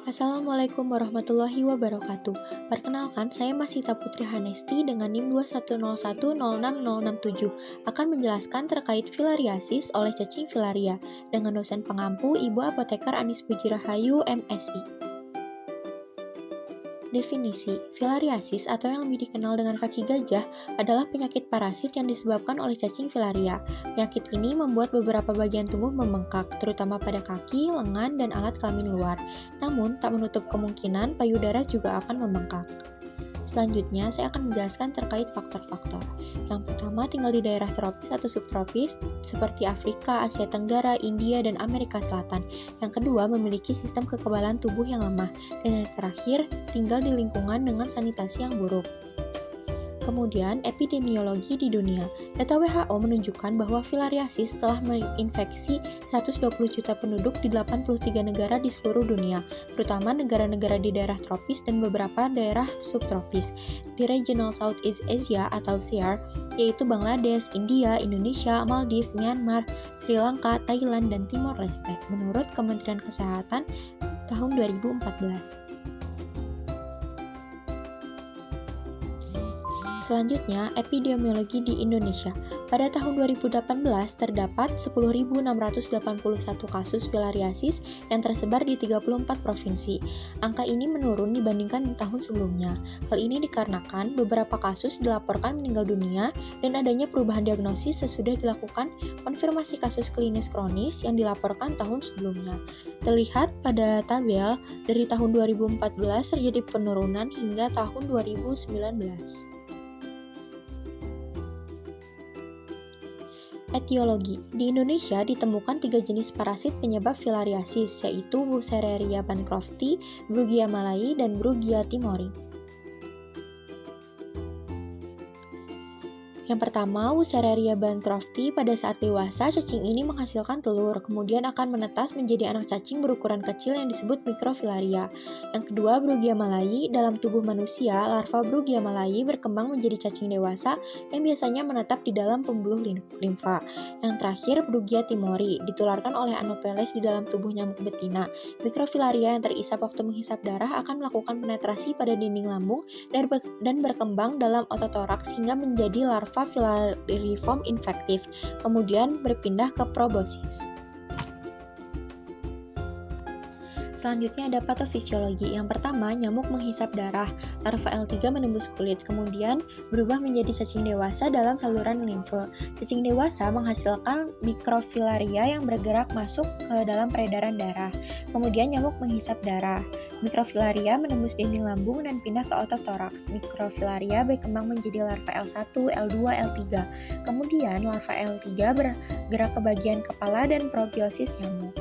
Assalamualaikum warahmatullahi wabarakatuh. Perkenalkan, saya Masita Putri Hanesti dengan NIM 210106067 akan menjelaskan terkait filariasis oleh cacing filaria dengan dosen pengampu Ibu Apoteker Anis Puji Rahayu, MSI. Definisi, filariasis atau yang lebih dikenal dengan kaki gajah adalah penyakit parasit yang disebabkan oleh cacing filaria. Penyakit ini membuat beberapa bagian tubuh membengkak, terutama pada kaki, lengan, dan alat kelamin luar. Namun, tak menutup kemungkinan payudara juga akan membengkak. Selanjutnya, saya akan menjelaskan terkait faktor-faktor. Yang pertama, tinggal di daerah tropis atau subtropis seperti Afrika, Asia Tenggara, India, dan Amerika Selatan. Yang kedua, memiliki sistem kekebalan tubuh yang lemah. Dan yang terakhir, tinggal di lingkungan dengan sanitasi yang buruk. Kemudian, epidemiologi di dunia. Data WHO menunjukkan bahwa filariasis telah menginfeksi 120 juta penduduk di 83 negara di seluruh dunia, terutama negara-negara di daerah tropis dan beberapa daerah subtropis. Di Regional Southeast Asia atau SEAR, yaitu Bangladesh, India, Indonesia, Maldives, Myanmar, Sri Lanka, Thailand, dan Timor Leste, menurut Kementerian Kesehatan tahun 2014. Selanjutnya, epidemiologi di Indonesia. Pada tahun 2018, terdapat 10.681 kasus filariasis yang tersebar di 34 provinsi. Angka ini menurun dibandingkan tahun sebelumnya. Hal ini dikarenakan beberapa kasus dilaporkan meninggal dunia dan adanya perubahan diagnosis sesudah dilakukan konfirmasi kasus klinis kronis yang dilaporkan tahun sebelumnya. Terlihat pada tabel, dari tahun 2014 terjadi penurunan hingga tahun 2019. Etiologi. Di Indonesia ditemukan 3 jenis parasit penyebab filariasis, yaitu Wuchereria bancrofti, Brugia malai, dan Brugia timori. Yang pertama, Wuchereria bancrofti. Pada saat dewasa, cacing ini menghasilkan telur, kemudian akan menetas menjadi anak cacing berukuran kecil yang disebut mikrofilaria. Yang kedua, Brugia malai. Dalam tubuh manusia, larva Brugia malai berkembang menjadi cacing dewasa yang biasanya menetap di dalam pembuluh limfa. Yang terakhir, Brugia timori, ditularkan oleh Anopheles di dalam tubuh nyamuk betina. Mikrofilaria yang terisap waktu menghisap darah akan melakukan penetrasi pada dinding lambung dan berkembang dalam ototoraks hingga menjadi larva filariform infektif, kemudian berpindah ke proboscis. Selanjutnya ada patofisiologi. Yang pertama, nyamuk menghisap darah. Larva L3 menembus kulit, kemudian berubah menjadi cacing dewasa dalam saluran limfe. Cacing dewasa menghasilkan mikrofilaria yang bergerak masuk ke dalam peredaran darah. Kemudian nyamuk menghisap darah. Mikrofilaria menembus dinding lambung dan pindah ke otot toraks. Mikrofilaria berkembang menjadi larva L1, L2, L3. Kemudian larva L3 bergerak ke bagian kepala dan probiosis nyamuk.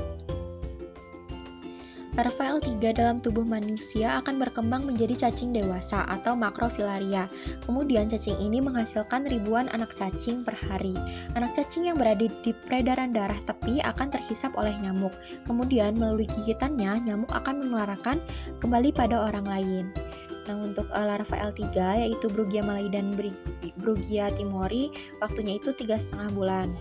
Larva L3 dalam tubuh manusia akan berkembang menjadi cacing dewasa atau makrofilaria. Kemudian cacing ini menghasilkan ribuan anak cacing per hari. Anak cacing yang berada di peredaran darah tepi akan terhisap oleh nyamuk. Kemudian melalui gigitannya, nyamuk akan menularkan kembali pada orang lain. Nah, untuk larva L3 yaitu Brugia malai dan Brugia timori, waktunya itu 3,5 bulan.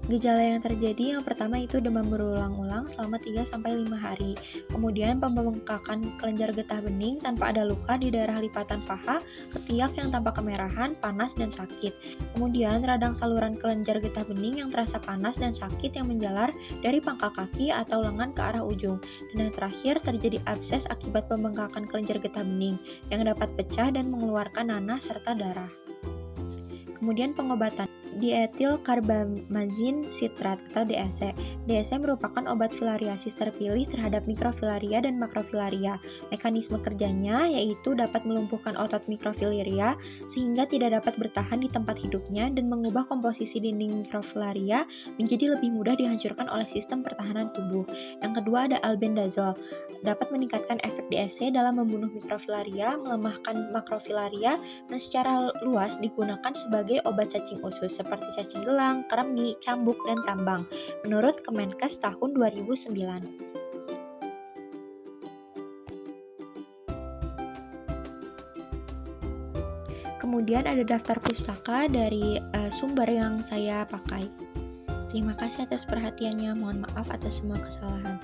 Gejala yang terjadi yang pertama itu demam berulang-ulang selama 3-5 hari. Kemudian pembengkakan kelenjar getah bening tanpa ada luka di daerah lipatan paha, ketiak yang tampak kemerahan, panas, dan sakit. Kemudian radang saluran kelenjar getah bening yang terasa panas dan sakit yang menjalar dari pangkal kaki atau lengan ke arah ujung. Dan yang terakhir terjadi abses akibat pembengkakan kelenjar getah bening yang dapat pecah dan mengeluarkan nanah serta darah. Kemudian pengobatan dietil karbamazin sitrat atau DSC. DSC merupakan obat filariasis terpilih terhadap mikrofilaria dan makrofilaria. Mekanisme kerjanya yaitu dapat melumpuhkan otot mikrofilaria sehingga tidak dapat bertahan di tempat hidupnya dan mengubah komposisi dinding mikrofilaria menjadi lebih mudah dihancurkan oleh sistem pertahanan tubuh. Yang kedua ada albendazole. Dapat meningkatkan efek DSC dalam membunuh mikrofilaria, melemahkan makrofilaria, dan secara luas digunakan sebagai obat cacing usus seperti cacing gelang, kremi, cambuk, dan tambang, menurut Kemenkes tahun 2009. Kemudian ada daftar pustaka dari sumber yang saya pakai. Terima kasih atas perhatiannya, mohon maaf atas semua kesalahan.